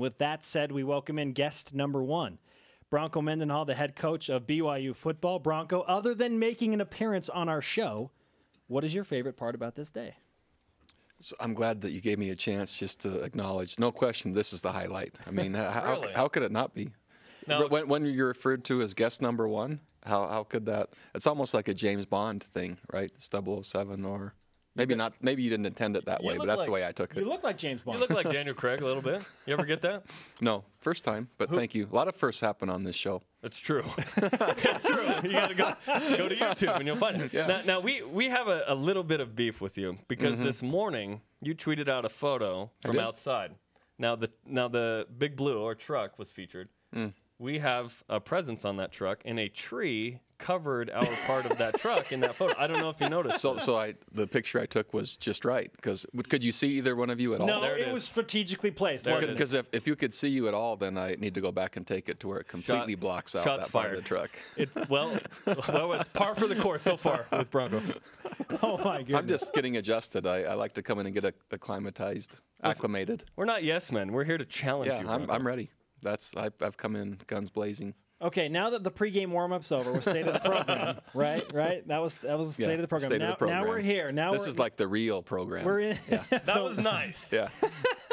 with that said, we welcome in guest number one, Bronco Mendenhall, the head coach of BYU football. Bronco, other than making an appearance on our show, what is your favorite part about this day? So I'm glad that you gave me a chance just to acknowledge, no question, this is the highlight. I mean, Really? how could it not be? Now, When you're referred to as guest number one, how could that? It's almost like a James Bond thing, right? It's 007 or maybe not. Maybe you didn't intend it that way, but that's the way I took it. You look like James Bond. you look like Daniel Craig a little bit. You ever get that? No, first time, but thank you. A lot of firsts happen on this show. It's true. It's true. You got to go to YouTube and you'll find it. Yeah. Now we have a little bit of beef with you because this morning you tweeted out a photo from outside. Now the Big Blue, or truck, was featured. We have a presence on that truck, and a tree covered our part of that truck in that photo. I don't know if you noticed. So the picture I took was just right, because could you see either one of you at all? No, There it it is. was strategically placed. There it wasn't it? Because if you could see you at all, then I need to go back and take it to where it completely blocks out shots that part of the fired. truck. It's par for the course so far with Bronco. Oh, my goodness. I'm just getting adjusted. I like to come in and get acclimated. We're not yes men. We're here to challenge Yeah, you. I'm Bronco. ready. I've come in guns blazing. Okay, now that the pregame warm-up's over, we're state of the program, right? That was the state of the program. State of the program. Now we're here. This is like the real program. we're in. That was nice. Yeah.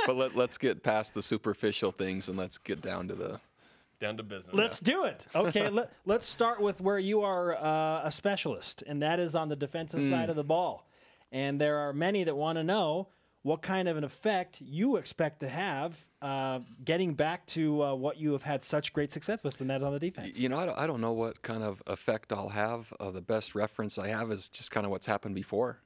But let's get past the superficial things and let's get down to the. Down to business. Let's do it. Okay, let's start with where you are a specialist, and that is on the defensive side of the ball. And there are many that want to know what kind of an effect you expect to have getting back to what you have had such great success with, and that on the defense. You know, I don't know what kind of effect I'll have. The best reference I have is just kind of what's happened before.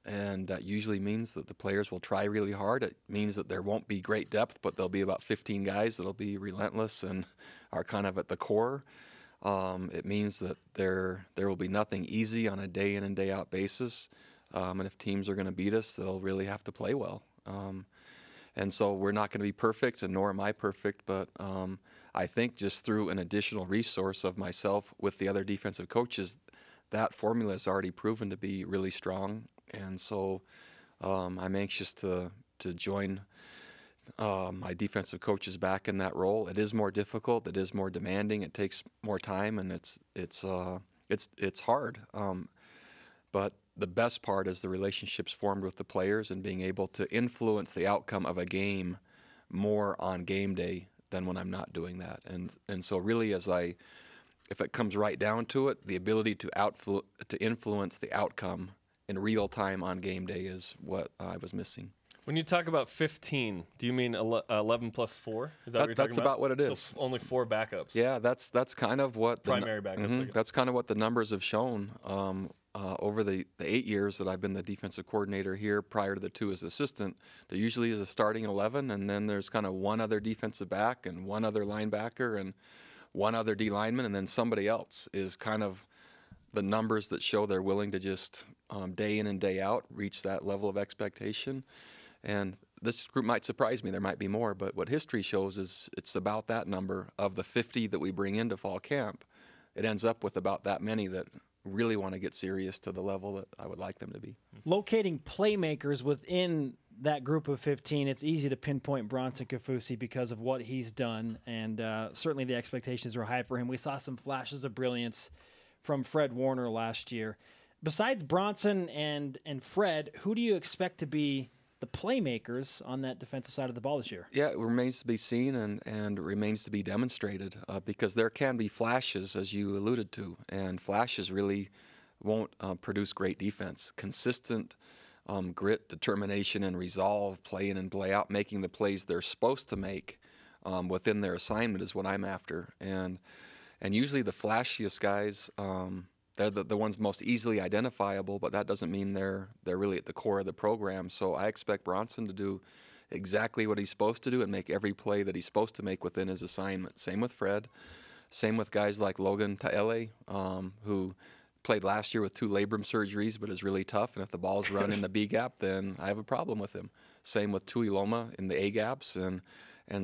And that usually means that the players will try really hard. It means that there won't be great depth, but there'll be about 15 guys that'll be relentless and are kind of at the core. It means that there will be nothing easy on a day in and day out basis. And if teams are going to beat us, they'll really have to play well. And so we're not going to be perfect, and nor am I perfect, but I think just through an additional resource of myself with the other defensive coaches, that formula is already proven to be really strong. And so I'm anxious to join my defensive coaches back in that role. It is more difficult. It is more demanding. It takes more time, and it's hard. But the best part is the relationships formed with the players and being able to influence the outcome of a game more on game day than when I'm not doing that. And so really, if it comes right down to it, the ability to influence the outcome in real time on game day is what I was missing. When you talk about 15, do you mean 11 plus 4? Is that what you're talking about? That's about what it is. So only 4 backups. Yeah, that's kind of what Primary backups. I guess. That's kind of what the numbers have shown over the 8 years that I've been the defensive coordinator here. Prior to the 2 as assistant, there usually is a starting 11, and then there's kind of one other defensive back and one other linebacker and one other D lineman, and then somebody else is kind of the numbers that show they're willing to just day in and day out reach that level of expectation. And this group might surprise me. There might be more, but what history shows is it's about that number of the 50 that we bring into fall camp. It ends up with about that many that really want to get serious to the level that I would like them to be. Locating playmakers within that group of 15, it's easy to pinpoint Bronson Kaufusi because of what he's done, and certainly the expectations were high for him. We saw some flashes of brilliance from Fred Warner last year. Besides Bronson and Fred, who do you expect to be the playmakers on that defensive side of the ball this year? Yeah, it remains to be seen and remains to be demonstrated because there can be flashes, as you alluded to, and flashes really won't produce great defense. Consistent grit, determination, and resolve, play in and play out, making the plays they're supposed to make within their assignment is what I'm after. And usually the flashiest guys, they're the ones most easily identifiable, but that doesn't mean they're really at the core of the program. So I expect Bronson to do exactly what he's supposed to do and make every play that he's supposed to make within his assignment. Same with Fred. Same with guys like Logan Taele, who played last year with 2 labrum surgeries but is really tough. And if the ball's run in the B gap, then I have a problem with him. Same with Tui Loma in the A gaps. And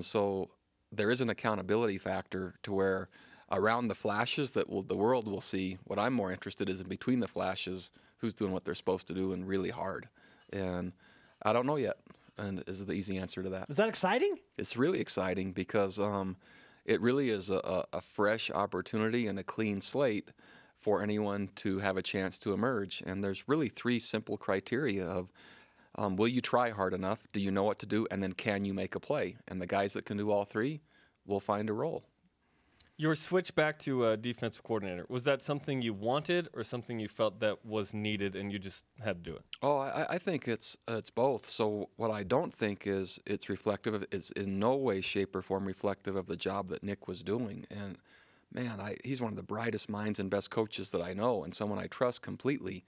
so there is an accountability factor to where around the flashes that the world will see, what I'm more interested in between the flashes, who's doing what they're supposed to do and really hard. And I don't know yet. and is the easy answer to that. Is that exciting? It's really exciting because it really is a fresh opportunity and a clean slate for anyone to have a chance to emerge. And there's really 3 simple criteria of will you try hard enough? Do you know what to do? And then can you make a play? And the guys that can do all 3 will find a role. Your switch back to a defensive coordinator, was that something you wanted or something you felt that was needed and you just had to do it? Oh, I think it's both. So what I don't think is it's reflective of, it's in no way, shape, or form reflective of the job that Nick was doing. And man, he's one of the brightest minds and best coaches that I know, and someone I trust completely.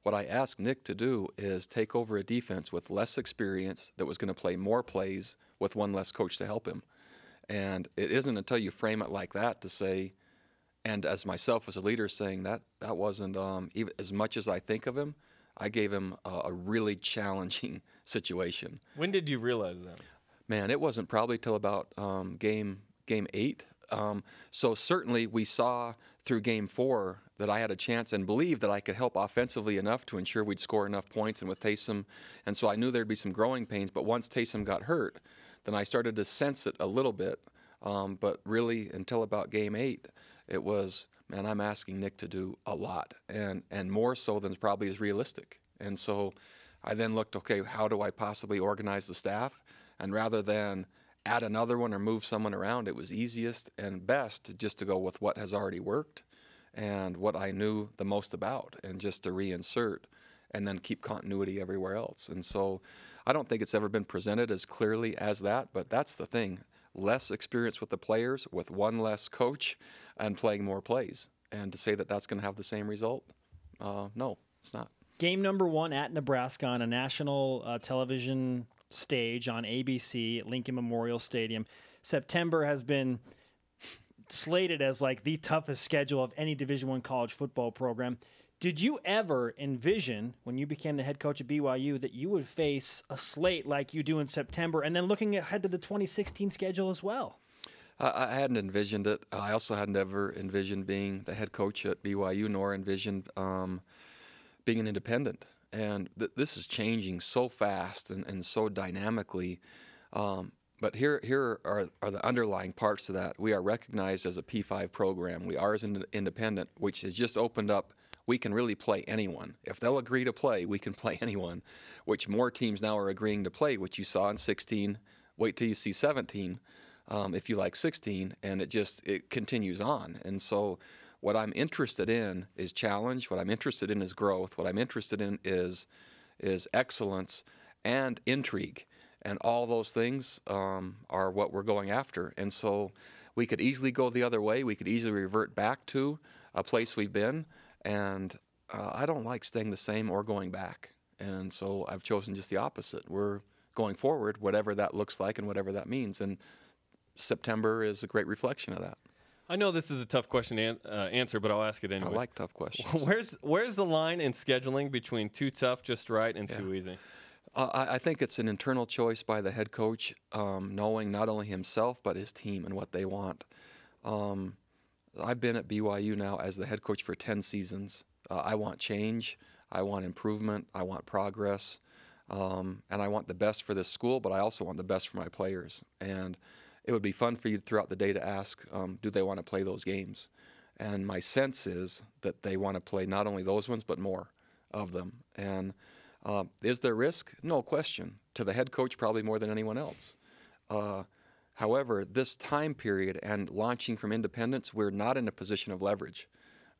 What I asked Nick to do is take over a defense with less experience that was going to play more plays with one less coach to help him. And it isn't until you frame it like that to say, and as myself as a leader saying that wasn't, even as much as I think of him, I gave him a really challenging situation. When did you realize that? Man, it wasn't probably till about game 8. So certainly we saw through game 4 that I had a chance and believed that I could help offensively enough to ensure we'd score enough points and with Taysom. And so I knew there'd be some growing pains, but once Taysom got hurt, then I started to sense it a little bit. But really until about game 8, it was, man, I'm asking Nick to do a lot and more so than probably is realistic. And so I then looked, okay, how do I possibly organize the staff? And rather than add another one or move someone around, it was easiest and best just to go with what has already worked and what I knew the most about and just to reinsert and then keep continuity everywhere else. And so I don't think it's ever been presented as clearly as that, but that's the thing. Less experience with the players, with one less coach, and playing more plays. And to say that that's going to have the same result, no, it's not. Game number 1 at Nebraska on a national television stage on ABC at Lincoln Memorial Stadium. September has been slated as like the toughest schedule of any Division I college football program. Did you ever envision, when you became the head coach at BYU, that you would face a slate like you do in September and then looking ahead to the 2016 schedule as well? I hadn't envisioned it. I also hadn't ever envisioned being the head coach at BYU, nor envisioned being an independent. And this is changing so fast and so dynamically. But here are the underlying parts to that. We are recognized as a P5 program. We are as an independent, which has just opened up. We can really play anyone. If they'll agree to play, we can play anyone, which more teams now are agreeing to play, which you saw in 16. Wait till you see 17, if you like 16, and it continues on. And so what I'm interested in is challenge. What I'm interested in is growth. What I'm interested in is excellence and intrigue. And all those things are what we're going after. And so we could easily go the other way. We could easily revert back to a place we've been. And I don't like staying the same or going back. And so I've chosen just the opposite. We're going forward, whatever that looks like and whatever that means. And September is a great reflection of that. I know this is a tough question to answer, but I'll ask it anyway. I like tough questions. Where's the line in scheduling between too tough, just right, and too easy? I think it's an internal choice by the head coach, knowing not only himself but his team and what they want. I've been at BYU now as the head coach for 10 seasons. I want change. I want improvement. I want progress. And I want the best for this school, but I also want the best for my players. And it would be fun for you throughout the day to ask, do they want to play those games? And my sense is that they want to play not only those ones, but more of them. And is there risk? No question. To the head coach, probably more than anyone else. However, this time period and launching from independence, we're not in a position of leverage.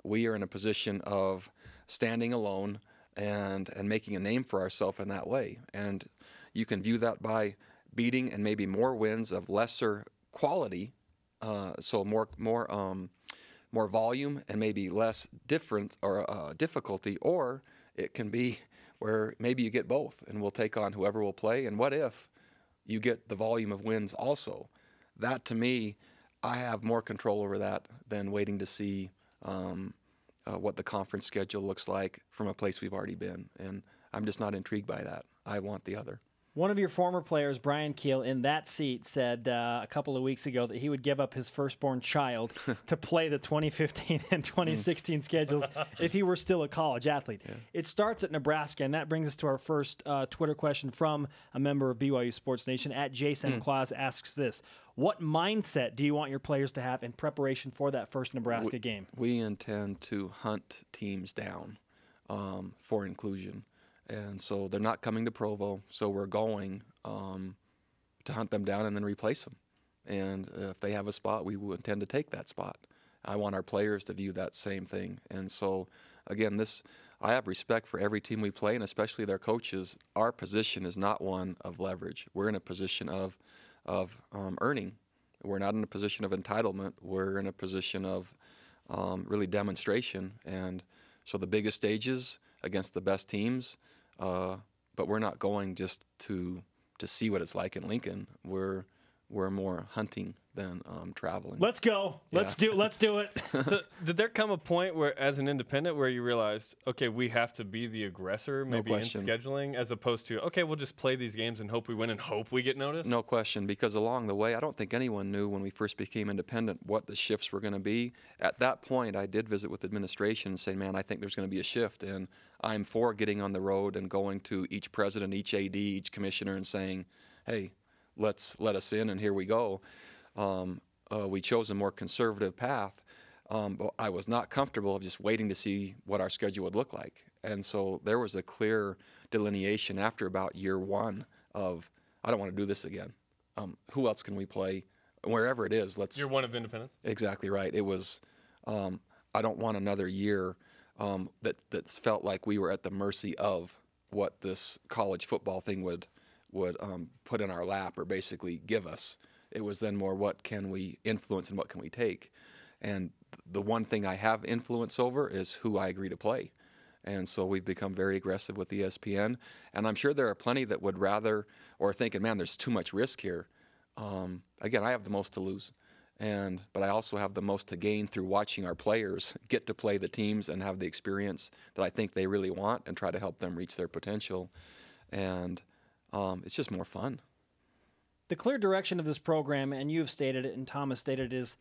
We are in a position of standing alone and making a name for ourselves in that way. And you can view that by beating and maybe more wins of lesser quality, so more volume and maybe less different or difficulty, or it can be where maybe you get both and we'll take on whoever will play. And what if you get the volume of wins also? That, to me, I have more control over that than waiting to see what the conference schedule looks like from a place we've already been. And I'm just not intrigued by that. I want the other. One of your former players, Brian Keel, in that seat said a couple of weeks ago that he would give up his firstborn child to play the 2015 and 2016 schedules if he were still a college athlete. Yeah. It starts at Nebraska, and that brings us to our first Twitter question from a member of BYU Sports Nation. At Jason Claus asks this: what mindset do you want your players to have in preparation for that first Nebraska game? We intend to hunt teams down for inclusion. And so they're not coming to Provo, so we're going to hunt them down and then replace them. And if they have a spot, we will intend to take that spot. I want our players to view that same thing. And so, again, I have respect for every team we play, and especially their coaches. Our position is not one of leverage. We're in a position of earning. We're not in a position of entitlement. We're in a position of really demonstration. And so the biggest stages against the best teams, but we're not going just to see what it's like in Lincoln. We're more hunting than traveling. Let's go. Let's do it. So did there come a point where, as an independent, where you realized, okay, we have to be the aggressor, maybe in scheduling, as opposed to, okay, we'll just play these games and hope we win and hope we get noticed? No question, because along the way, I don't think anyone knew when we first became independent what the shifts were going to be. At that point, I did visit with administration and say, man, I think there's going to be a shift, and I'm for getting on the road and going to each president, each AD, each commissioner and saying, hey, let us in, and here we go. We chose a more conservative path, but I was not comfortable of just waiting to see what our schedule would look like. And so there was a clear delineation after about year one of, I don't want to do this again. Who else can we play? Wherever it is, let's... Year one of independence? Exactly right. It was, I don't want another year that felt like we were at the mercy of what this college football thing would put in our lap or basically give us. It was then more, what can we influence and what can we take? And the one thing I have influence over is who I agree to play. And so we've become very aggressive with ESPN. And I'm sure there are plenty that would rather, or thinking, man, there's too much risk here. Again, I have the most to lose. But I also have the most to gain through watching our players get to play the teams and have the experience that I think they really want and try to help them reach their potential. And it's just more fun. The clear direction of this program, and you've stated it and Thomas stated it, is,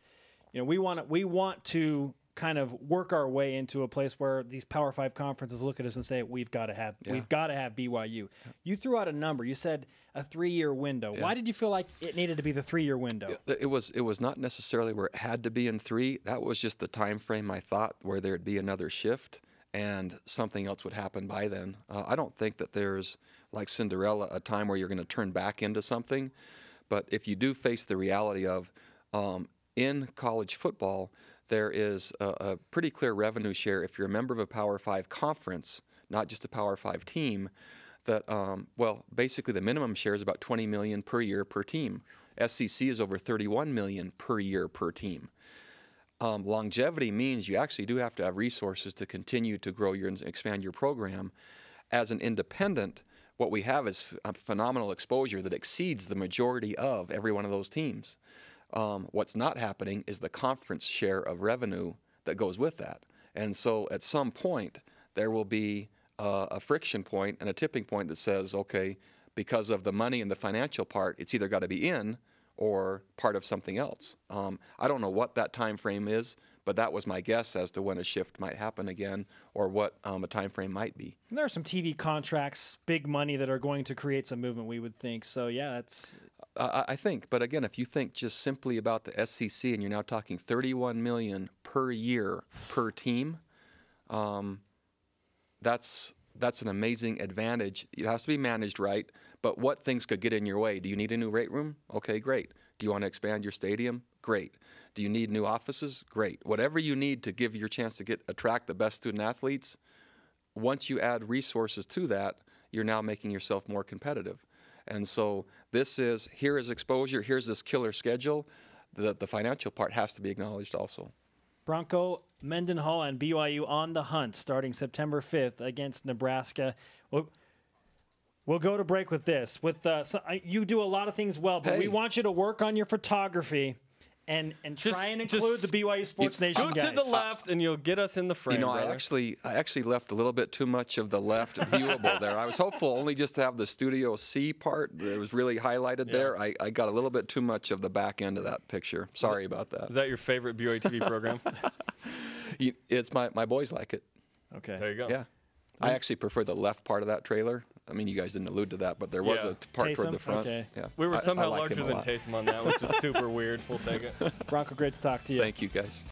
we want to kind of work our way into a place where these Power 5 conferences look at us and say, we've got to have BYU. Yeah. You threw out a number. You said a 3-year window. Yeah. Why did you feel like it needed to be the 3-year window? It was not necessarily where it had to be in 3. That was just the time frame I thought where there'd be another shift and something else would happen by then. I don't think that there's, like Cinderella, a time where you're going to turn back into something. But if you do face the reality of, in college football, there is a pretty clear revenue share if you're a member of a Power 5 conference, not just a Power 5 team, that, basically the minimum share is about $20 million per year per team. SEC is over $31 million per year per team. Longevity means you actually do have to have resources to continue to grow and expand your program. As an independent, what we have is a phenomenal exposure that exceeds the majority of every one of those teams. What's not happening is the conference share of revenue that goes with that. And so at some point, there will be a friction point and a tipping point that says, okay, because of the money and the financial part, it's either got to be in or part of something else. I don't know what that time frame is, but that was my guess as to when a shift might happen again or what a time frame might be. And there are some TV contracts, big money, that are going to create some movement, we would think. So, yeah, that's... I think. But, again, if you think just simply about the SEC and you're now talking $31 million per year per team, that's an amazing advantage. It has to be managed right. But what things could get in your way? Do you need a new weight room? Okay, great. Do you want to expand your stadium? Great. Do you need new offices? Great. Whatever you need to give your chance to attract the best student athletes, once you add resources to that, you're now making yourself more competitive. And so here is exposure, here's this killer schedule. The financial part has to be acknowledged also. Bronco Mendenhall and BYU on the hunt starting September 5th against Nebraska. We'll go to break with this. You do a lot of things well, but we want you to work on your photography and Just- try and just include the BYU Sports Nation Go guys. to the left, and you'll get us in the frame. You know, brother. I actually left a little bit too much of the left viewable there. I was hopeful only just to have the Studio C part that was really highlighted there. I got a little bit too much of the back end of that picture. Sorry about that. Is that your favorite BYUtv program? It's my boys like it. Okay. There you go. Yeah. I actually prefer the left part of that trailer. I mean, you guys didn't allude to that, but there was Yeah. a part toward Taysom? the front. Okay. Yeah. We were I somehow like him larger a than lot. Taysom on that, which is super weird. We'll take it. Bronco, great to talk to you. Thank you, guys.